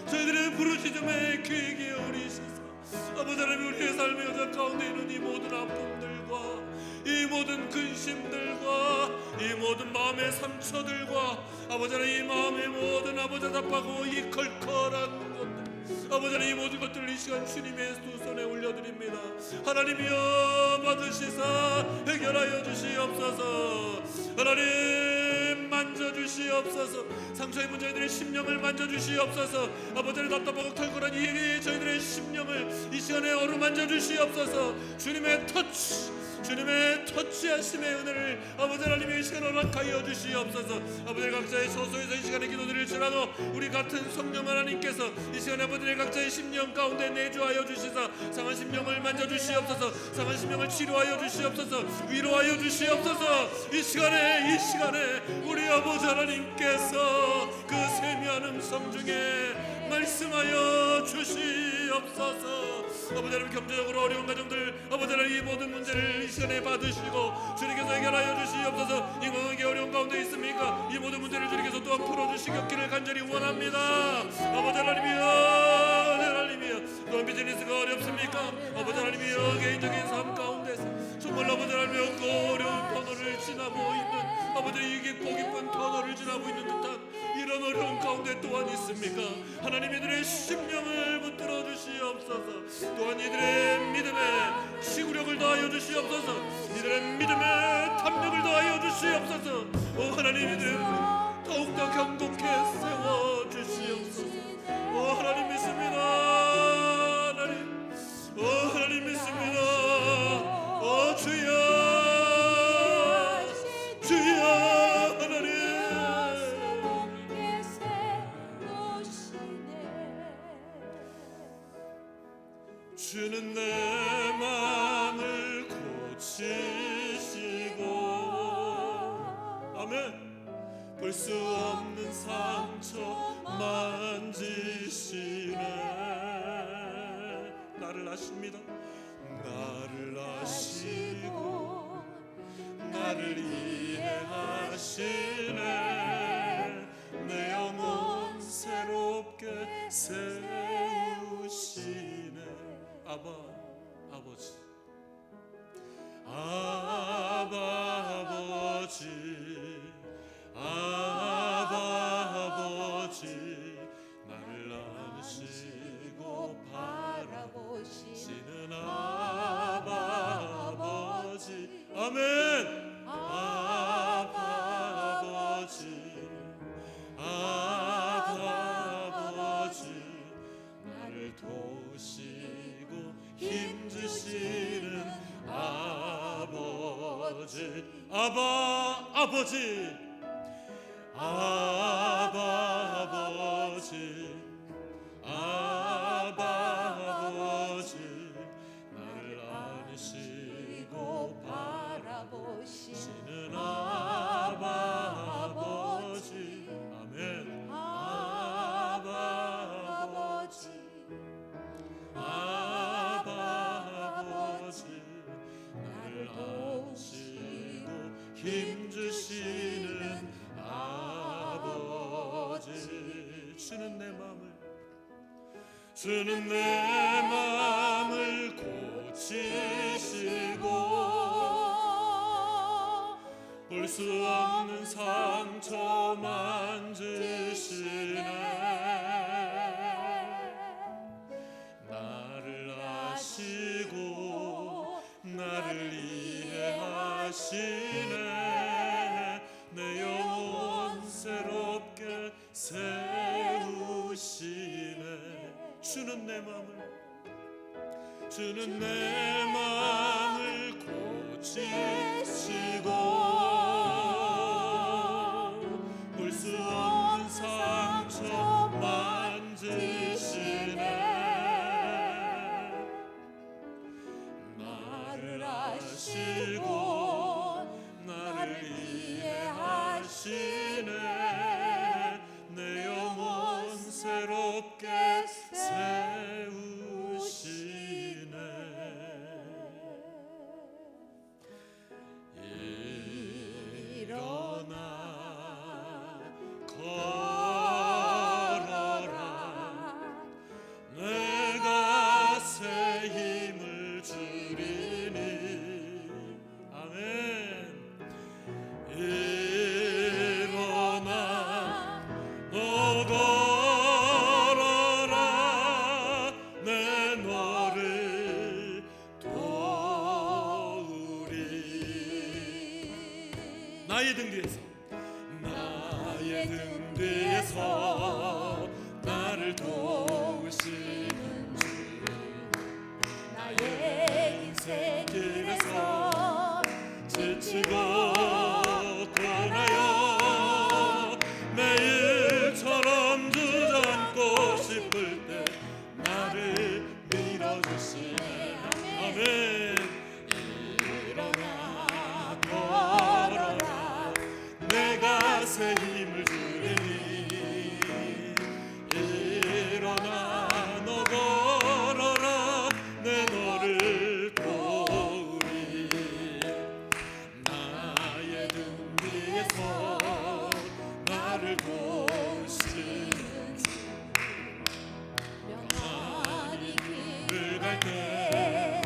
저희들의 부르짖음에 귀 기울이시사 아버지 하나님, 우리의 삶의 여정 가운데 있는 이 모든 아픔들과 이 모든 근심들과 이 모든 마음의 상처들과 아버지 하나님, 이 마음의 모든 아버지 답하고 이 컬컬한 것들 아버지 하나님, 이 모든 것들을 이 시간 주님의 두 손에 올려드립니다. 하나님이여, 받으시사 해결하여 주시옵소서. 하나님 만져주시옵소서. 상처 입은 저희들의 심령을 만져주시옵소서. 아버지 하나님, 답답하고 털걸한 이 저희들의 심령을 이 시간에 어루만져 주시옵소서. 주님의 터치하심의 은혜를 아버지 하나님의 이 시간 허락하여 주시옵소서. 아버지 각자의 소소에서 이 시간에 기도드릴지라도 우리 같은 성령 하나님께서 이 시간에 아버지의 각자의 심령 가운데 내주하여 주시사 상한 심령을 만져 주시옵소서. 상한 심령을 치료하여 주시옵소서. 위로하여 주시옵소서. 이 시간에 우리 아버지 하나님께서 그 세미한 음성 중에 말씀하여 주시옵소서. 아버지 하나님, 경제적으로 어려운 가정들 아버지 하나님, 이 모든 문제를 이 시간에 받으시고 주님께서 해결하여 주시옵소서. 이 건강에 어려운 가운데 있습니까? 이 모든 문제를 주님께서 또한 풀어주시기를 간절히 원합니다. 아버지 하나님이여, 또한 비즈니스가 어렵습니까? 아버지 하나님이여, 개인적인 삶 가운데서 정말 아버지 하나님이여, 그 어려운 터널을 지나고 있는 아버지, 이게 복 깊은 터널을 지나고 있는 듯한 이런 어려운 가운데 또한 있습니까? 하나님, 이들의 심령을 붙들어 주시옵소서. 또한 이들의 믿음에 지구력을 더하여 주시옵소서. 이들의 믿음에 탐욕을 더하여 주시옵소서. 오 하나님, 이들의 더욱더 경고케 세워 주시옵소서. 오 하나님 믿습니다. 하나님, 오 하나님 믿습니다. 오 주여, 주는 내 마음을 고치시고 아멘. 볼 수 없는 상처 만지시네. 나를 아십니다. 나를 아시고 나를 이해하시네. 내 영혼 새롭게 세우시네. 아버지, 나를 아시고 바라보시는 아버지, 아멘. 아버지, 나를 도우시고 힘주시는 아버지, 아버지, 나를 아시고 바라보시는 아버지, 아멘. 아버지, 힘주시는 아버지. 주는 내 맘을 고치시고 볼 수 없는 상처 만지시네. 나를 아시고 나를 이해하시네. 내 영혼 새롭게 세우시네. 주는 내 맘을 고치시고 볼 수 없는 상처 만지시네. 나를 아시고 나를 이해하시네. 내 영혼 새롭게 세우시네. 일어나 걸어라. 내가 새 힘을 주리니. 아멘. 일어나 너 걸어라. 내 너를 도우리. 나의 등 뒤에서 나를 도우시는 주. 나의 인생 길에서 지치고 고나여 매일처럼 주저앉고 싶을 때 나를 밀어주시네. 아멘. 일어나 걸어라. 내가 새 힘을 주리니. 일어나 너 걸어라. 내 너를 도우리. 나의 등 뒤에서 나를 도우시는 주. 평안히 길을 갈 때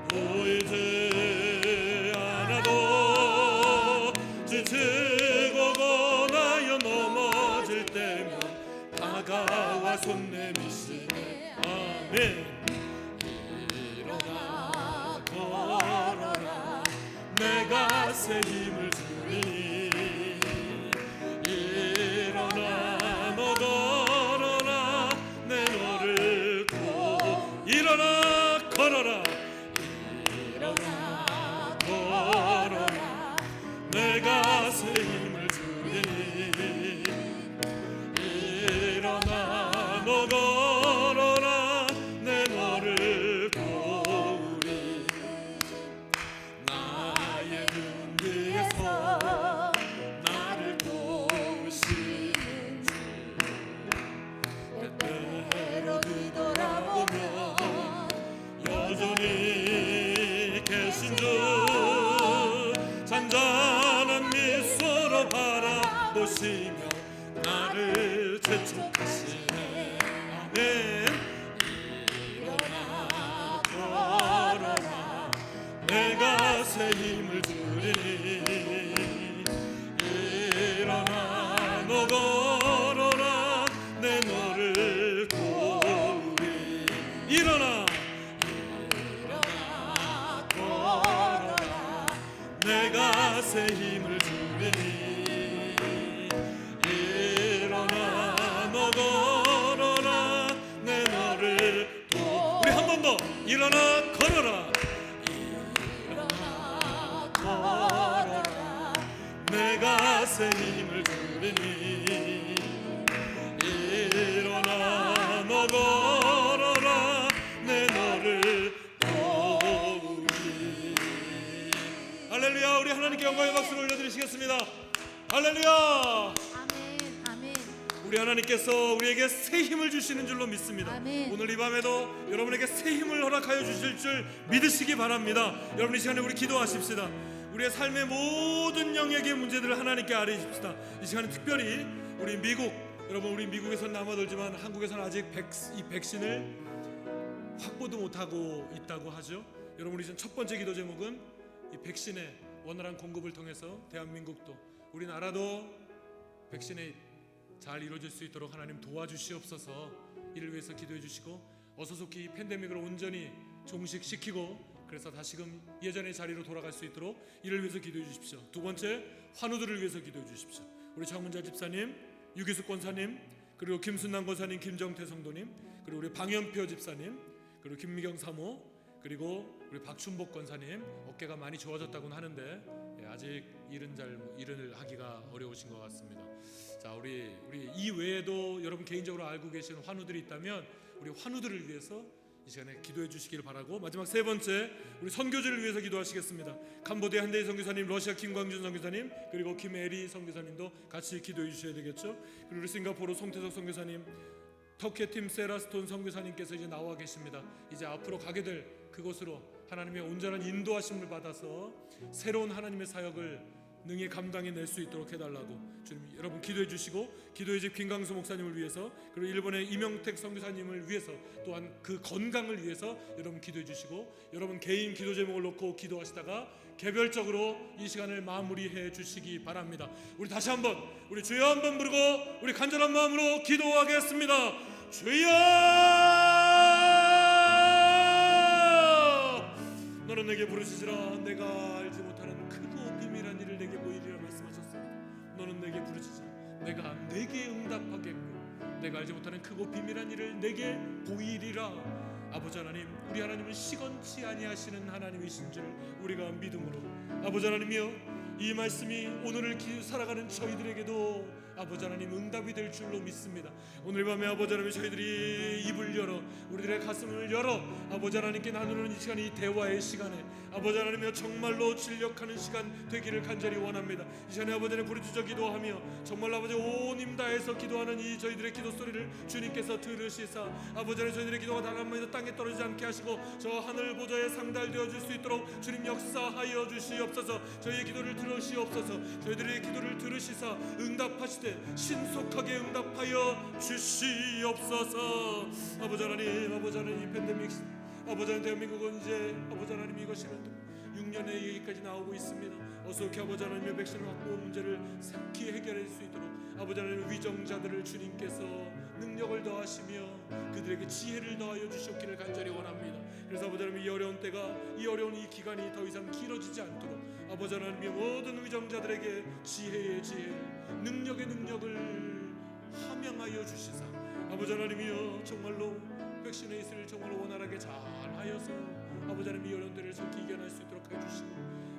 보이지 않아도 지치고 고나여 넘어질 때면 다가와 손 내미시네. 아멘. 일어나 걸어라. 내가 새 힘을 주리니. 일어나 너 걸어라. 내 너를 일어나 걸어라. 일어나 걸어라. 내가 새 힘을 주리니. 일어나 너 걸어라. 내 너를 도우리. 나의 등 뒤에서 나를 도우시는 주. 때때로 뒤돌아보면 여전히 계신 주. 잔잔한 미소로 바라보시며 나를 재촉하시네. 아멘. 일어나 걸어라. 내가 새 힘을 주리니. 일어나 너 걸어라. 내 너를 도우리. 일어나 걸어라. 내가 새 힘을 주리니. 일어나 너 걸어라. 내 너를 우리 한 번 더. 일어나 걸어라. 일어나 걸어라. 내가 새 힘을 주리니. 일어나 너 걸어라. 내 너를 도우리. 할렐루야. 우리 하나님께 영광의 박수를 올려드리시겠습니다. 할렐루야. 아멘. 아멘. 우리 하나님께서 우리에게 새 힘을 주시는 줄로 믿습니다. 아멘. 오늘 이 밤에도 여러분에게 새 힘을 허락하여 주실 줄 믿으시기 바랍니다. 여러분 이 시간에 우리 기도하십시다. 우리의 삶의 모든 영역의 문제들을 하나님께 아뢰십시다. 이 시간은 특별히 우리 미국, 여러분 우리 미국에서는 남아돌지만 한국에서는 아직 이 백신을 확보도 못하고 있다고 하죠. 여러분 우리 첫 번째 기도 제목은 이 백신의 원활한 공급을 통해서 대한민국도 우리나라도 백신이 잘 이루어질 수 있도록 하나님 도와주시옵소서. 이를 위해서 기도해 주시고 어서 속히 이 팬데믹을 온전히 종식시키고 그래서 다시금 예전의 자리로 돌아갈 수 있도록 이를 위해서 기도해 주십시오. 두 번째, 환우들을 위해서 기도해 주십시오. 우리 장문자 집사님, 유기숙 권사님, 그리고 김순남 권사님, 김정태 성도님, 그리고 우리 방연표 집사님, 그리고 김미경 사모, 그리고 우리 박춘복 권사님 어깨가 많이 좋아졌다고는 하는데 아직 일을 하기가 어려우신 것 같습니다. 자, 우리 이 외에도 여러분 개인적으로 알고 계시는 환우들이 있다면 우리 환우들을 위해서 이 시간에 기도해 주시길 바라고, 마지막 세 번째, 우리 선교지를 위해서 기도하시겠습니다. 캄보디아 한대희 선교사님, 러시아 김광준 선교사님, 그리고 김애리 선교사님도 같이 기도해 주셔야 되겠죠. 그리고 우리 싱가포르 송태석 선교사님, 터키 팀 세라스톤 선교사님께서 이제 나와 계십니다. 이제 앞으로 가게 될 그곳으로 하나님의 온전한 인도하심을 받아서 새로운 하나님의 사역을 능히 감당해낼 수 있도록 해달라고 주님 여러분 기도해 주시고, 기도의 집 김강수 목사님을 위해서, 그리고 일본의 이명택 선교사님을 위해서, 또한 그 건강을 위해서 여러분 기도해 주시고, 여러분 개인 기도 제목을 놓고 기도하시다가 개별적으로 이 시간을 마무리해 주시기 바랍니다. 우리 다시 한번 우리 주여 한번 부르고 우리 간절한 마음으로 기도하겠습니다. 주여, 너는 내게 부르짖으라. 내가 알지 못하는 크고 비밀한 일을 내게 보이리라 말씀하셨습니다. 너는 내게 부르짖으라. 내가 내게 응답하겠고 내가 알지 못하는 크고 비밀한 일을 내게 보이리라. 아버지 하나님, 우리 하나님은 시건치 아니하시는 하나님이신 줄 우리가 믿음으로, 아버지 하나님이여, 이 말씀이 오늘을 살아가는 저희들에게도 아버지 하나님 응답이 될 줄로 믿습니다. 오늘 밤에 아버지 하나님 저희들이 입을 열어 우리들의 가슴을 열어 아버지 하나님께 나누는 이 시간이 대화의 시간에 아버지 하나님이여 정말로 진력하는 시간 되기를 간절히 원합니다. 이 시간에 아버지 하나님 부르짖어 기도하며 정말로 아버지 온 힘 다해서 기도하는 이 저희들의 기도 소리를 주님께서 들으시사 아버지 하나님 저희들의 기도가 단 한마디도 땅에 떨어지지 않게 하시고 저 하늘 보좌에 상달되어 줄 수 있도록 주님 역사하여 주시옵소서. 저희의 기도를 들으시옵소서. 저희들의 기도를 들으시사 응답하시되 신속하게 응답하여 주시옵소서. 아버지 하나님, 아버지 하나님, 이 팬데믹 아버지 하나님 대한민국은 이제 아버지 하나님 이것이는 6년의 얘기까지 나오고 있습니다. 어서 이렇게 아버지 하나님의 백신 확보 문제를 삭히 해결할 수 있도록 아버지 하나님 위정자들을 주님께서 능력을 더하시며 그들에게 지혜를 더하여 주시옵기를 간절히 원합니다. 그래서 아버지 하나님 이 어려운 때가, 이 어려운 이 기간이 더 이상 길어지지 않도록 아버지 하나님의 모든 위정자들에게 지혜의 지혜를, 능력의 능력을 함양하여 주시사 아버지 하나님이여 정말로 백신의 이슬을 정말로 원활하게 잘 하여서 아버지 하나님 이 어려운 때를 속히 이겨낼 수 있도록 해주시고,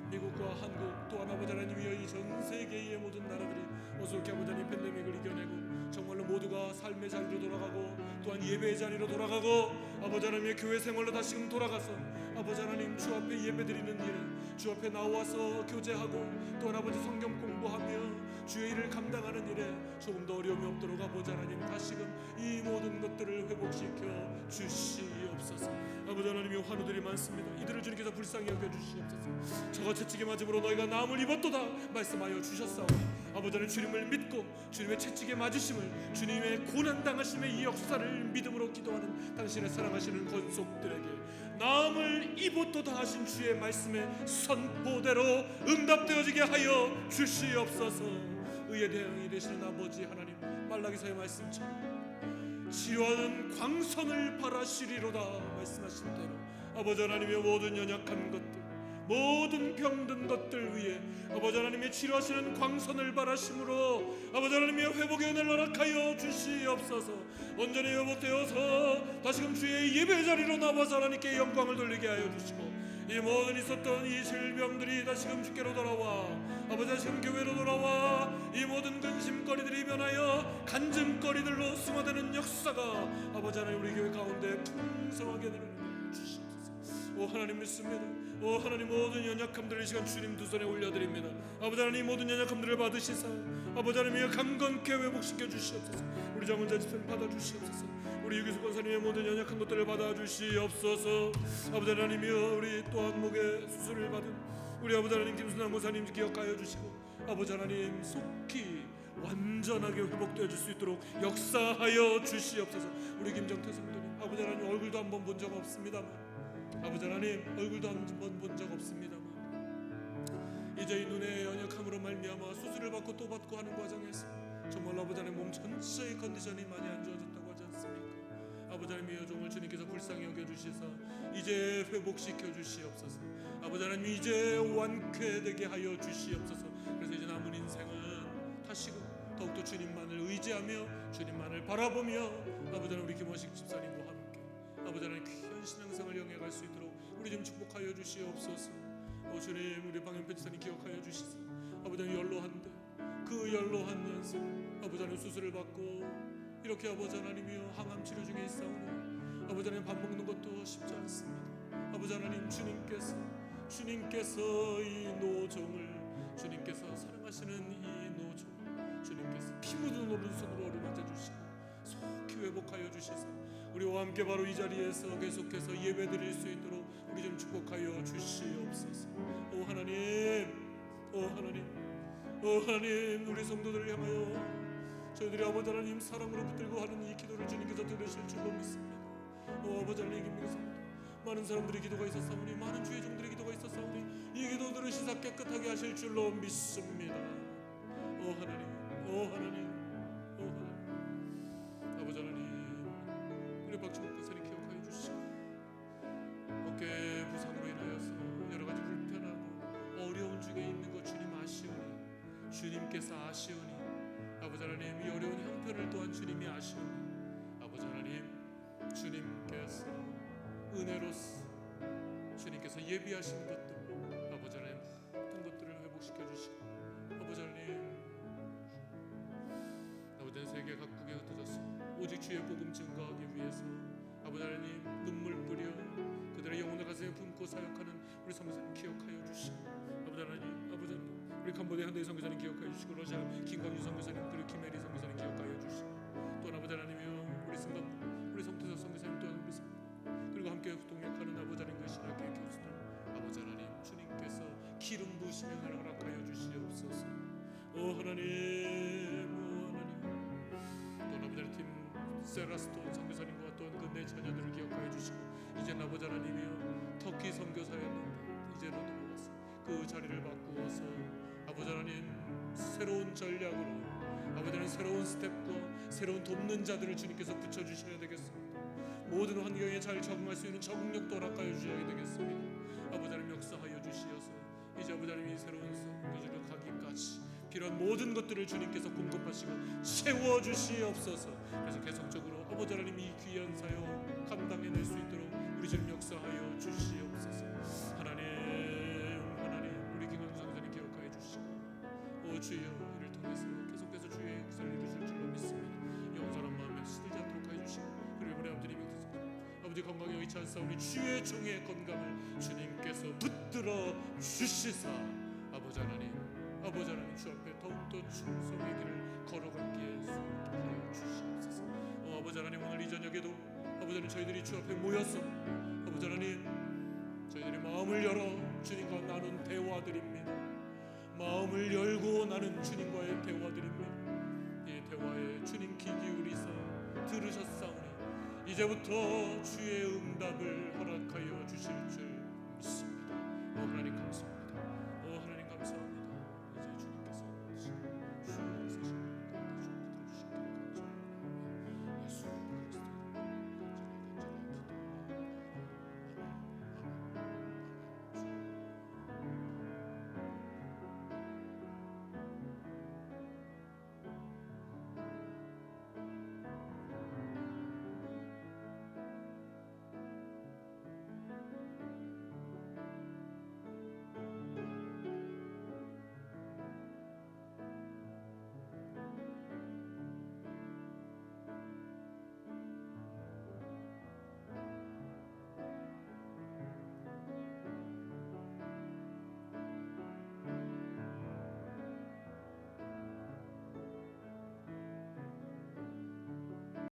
미국과 한국 또한 아버지 하나님이여 이 전 세계의 모든 나라들이 어서 이렇게 아버지 하나님 팬데믹을 이겨내고 정말로 모두가 삶의 자리로 돌아가고 또한 예배의 자리로 돌아가고 아버지 하나님의 교회 생활로 다시금 돌아가서 아버지 하나님 주 앞에 예배드리는 일에 주 앞에 나와서 교제하고 또한 아버지 성경 공부하며 주의 일을 감당하는 일에 조금 더 어려움이 없도록 아버지 하나님 다시금 이 모든 것들을 회복시켜 주시옵소서. 아버지 하나님이 환우들이 많습니다. 이들을 주님께서 불쌍히 여겨주시옵소서. 저가 채찍에 맞음으로 너희가 나음을 입었도다 말씀하여 주셨사오니 아버지 하나님 주님을 믿고 주님의 채찍에 맞으심을, 주님의 고난당하심의 이 역사를 믿음으로 기도하는 당신의 사랑하시는 권속들에게 나음을 입었도다 하신 주의 말씀의 선포대로 응답되어지게 하여 주시옵소서. 의의 대응이 되시는 아버지 하나님, 말라기서의 말씀처럼 치료하는 광선을 바라시리로다 말씀하신 대로 아버지 하나님의 모든 연약한 것들, 모든 병든 것들 위에 아버지 하나님의 치료하시는 광선을 바라심으로 아버지 하나님의 회복의 은혜를 허락하여 주시옵소서. 온전히 회복되어서 다시금 주의 예배 자리로 나와서 하나님께 영광을 돌리게 하여 주시고, 이 모든 있었던 이 질병들이 다시금 주께로 돌아와 아버지 다시금 교회로 돌아와 이 모든 근심거리들이 변하여 간증거리들로 승화되는 역사가 아버지 하나님 우리 교회 가운데 풍성하게 내려놓게 주시옵소서. 오 하나님 믿습니다. 오 하나님 모든 연약함들을 이 시간 주님 두 손에 올려드립니다. 아버지 하나님 모든 연약함들을 받으시사 아버지 하나님의 강건케 회복시켜 주시옵소서. 우리 장원자 집사님 받아주시옵소서. 우리 유기숙 권사님의 모든 연약한 것들을 받아주시옵소서. 아버지 하나님이여, 우리 또한 목에 수술을 받은 우리 아버지 하나님 김순환 목사님 기억하여 주시고 아버지 하나님 속히 완전하게 회복되어질 수 있도록 역사하여 주시옵소서. 우리 김정태 성도님 아버지 하나님 얼굴도 한번 본 적 없습니다만 아버지 하나님 얼굴도 한번 본 적 없습니다만 이제 이 눈의 연약함으로 말미암아 수술을 받고 또 받고 하는 과정에서 정말 아버지 하나님 몸 전체의 컨디션이 많이 안 좋아졌다고 하지 않습니까? 아버지 하나님 이 여종을 주님께서 불쌍히 여겨주시사 이제 회복시켜 주시옵소서. 아버지 하나님 이제 완쾌되게 하여 주시옵소서. 그래서 이제 남은 인생은 다시금 더욱더 주님만을 의지하며 주님만을 바라보며 아버지 하나님 우리 김원식 집사님과 함께 아버지 하나님 귀한 신앙생활을 영해갈 수 있도록 우리 좀 축복하여 주시옵소서. 주님 우리 방현표 지사님 기억하여 주시사 아버지 하나님 연로한데 그 연로한 연세 아버지 하나님 수술을 받고 이렇게 아버지 하나님이여 항암 치료 중에 있사오니 아버지 하나님 밥 먹는 것도 쉽지 않습니다. 아버지 하나님 주님께서 이 노종을 주님께서 사랑하시는 이 노종을 주님께서 피 묻은 오른손으로 어루만져 주시고 속히 회복하여 주시사 우리와 함께 바로 이 자리에서 계속해서 예배 드릴 수 있도록 우리 좀 축복하여 주시옵소서. 오 하나님 우리 성도들을 향하여 저희들이 아버지 하나님 사랑으로 붙들고 하는 이 기도를 주님께서 들으실 줄로 믿습니다. 아버지 하나님 김민성 많은 사람들의 기도가 있었사오니 많은 주의 종들의 기도가 있었사오니 이 기도 들으시사 깨끗하게 하실 줄로 믿습니다. 하나님 아버지 하나님 우리 박종욱 권사님 기억하여 주시고 어깨 부상으로 인하여서 여러 가지 불편하고 어려운 중에 있는 것 주님 아시오니 주님께서 아시오니 아버지 하나님 이 어려운 형편을 또한 주님이 아시오니 아버지 하나님 주님께서 은혜로서 주님께서 예비하신 것들 아버지 하나님 모든 것들을 회복시켜 주시고 아버지 하나님 세계 각국에 흩어져서 오직 주의 복음 증거하기 위해서 아버지 하나님 눈물 뿌려 그들의 영혼을 가슴에 품고 사역하는 우리 선교사님 기억하여 주시고 아버지 하나님 우리 캄보디아 현대의 선교사님 기억하여 주시고 러시아 김광준 선교사님 그리고 김혜리 선교사님 기억하여 주시고 또 아버지 하나님이여 우리 성태서 선교사님 또한 우리 그리고 함께 동역하는 아버지 하나님 그 신학교의 교수들 아버지 하나님 주님께서 기름 부으시며 허락하여 주시옵소서. 하나님 팀 세라스톤 선교사님과 또한 그 내 자녀들을 기억하여 주시고 이제 아버지 하나님이여 터키 선교사였는데 이제는 돌아와서 그 자리를 바꾸어서 아버지 하나님 새로운 전략으로 아버지 하나님 새로운 스텝과 새로운 돕는 자들을 주님께서 붙여주셔야 되겠습니다. 모든 환경에 잘 적응할 수 있는 적응력도 허락하여 주셔야 되겠습니다. 아버지 하나님 역사하여 주시어서 이제 아버지 하나님이 새로운 선교지로 가기까지 필요한 모든 것들을 주님께서 공급하시고 채워주시옵소서. 그래서 계속적으로 아버지 하나님 이 귀한 사역 감당해낼 수 있도록 우리 주님 역사하여 주시옵소서. 하나님 우리 김광준 선교사님 기억하여 주시고 주여 이를 통해서 계속해서 주의 역사를 이루실 줄로 믿습니다. 영원한 마음에 시들지 않도록 하여 주시고 그리고 우리 아버지님이 아버지 건강에 의치 않사오니 주의 종의 건강을 주님께서 붙들어 주시사 아버지 하나님 주 앞에 더욱더 충성의 길을 걸어가기에 하여 주시옵소서. 아버지 하나님 오늘 이 저녁에도 아버지 하나님 저희들이 주 앞에 모여서 아버지 하나님 저희들이 마음을 열어 주님과 나눈 대화들입니다. 마음을 열고 나눈 주님과의 대화들입니다. 이 대화에 주님 귀 기울이사 들으셨사오니 이제부터 주의 응답을 허락하여 주실 줄 믿습니다. 하나님 감사합니다.